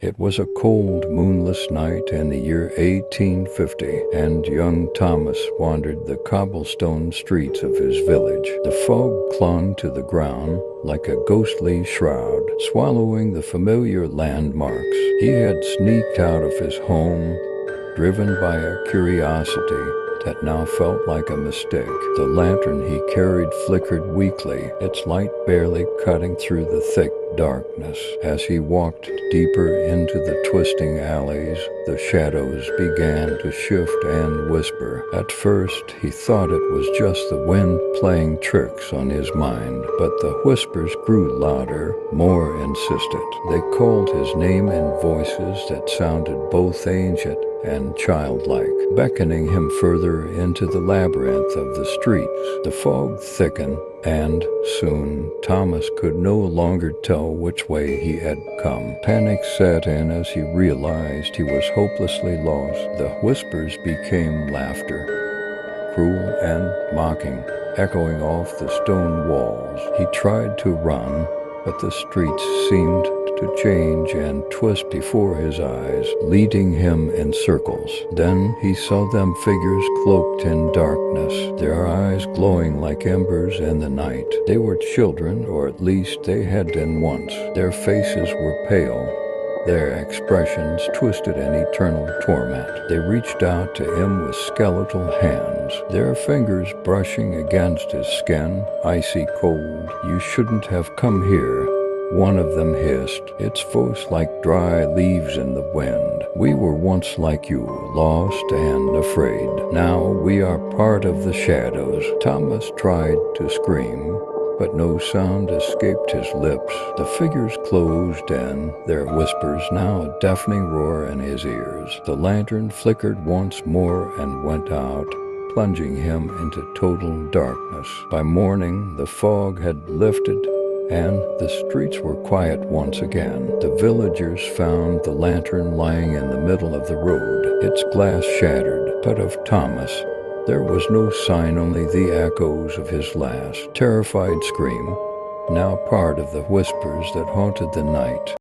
It was a cold, moonless night in the year 1850, and young Thomas wandered the cobblestone streets of his village. The fog clung to the ground like a ghostly shroud, swallowing the familiar landmarks. He had sneaked out of his home, driven by a curiosity that now felt like a mistake. The lantern he carried flickered weakly, its light barely cutting through the thick darkness. As he walked deeper into the twisting alleys, the shadows began to shift and whisper. At first, he thought it was just the wind playing tricks on his mind, but the whispers grew louder, more insistent. They called his name in voices that sounded both ancient and childlike, beckoning him further into the labyrinth of the streets. The fog thickened, and soon Thomas could no longer tell which way he had come. Panic set in as he realized he was hopelessly lost. The whispers became laughter, cruel and mocking, echoing off the stone walls. He tried to run, but the streets seemed to change and twist before his eyes, leading him in circles. Then he saw them figures cloaked in darkness, their eyes glowing like embers in the night. They were children, or at least they had been once. Their faces were pale, their expressions twisted in eternal torment. They reached out to him with skeletal hands, their fingers brushing against his skin, icy cold. "You shouldn't have come here," one of them hissed, its voice like dry leaves in the wind. "We were once like you, lost and afraid. Now we are part of the shadows." Thomas tried to scream, but no sound escaped his lips. The figures closed in, their whispers now a deafening roar in his ears. The lantern flickered once more and went out, plunging him into total darkness. By morning, the fog had lifted, and the streets were quiet once again. The villagers found the lantern lying in the middle of the road, its glass shattered, but of Thomas there was no sign, only the echoes of his last terrified scream, now part of the whispers that haunted the night.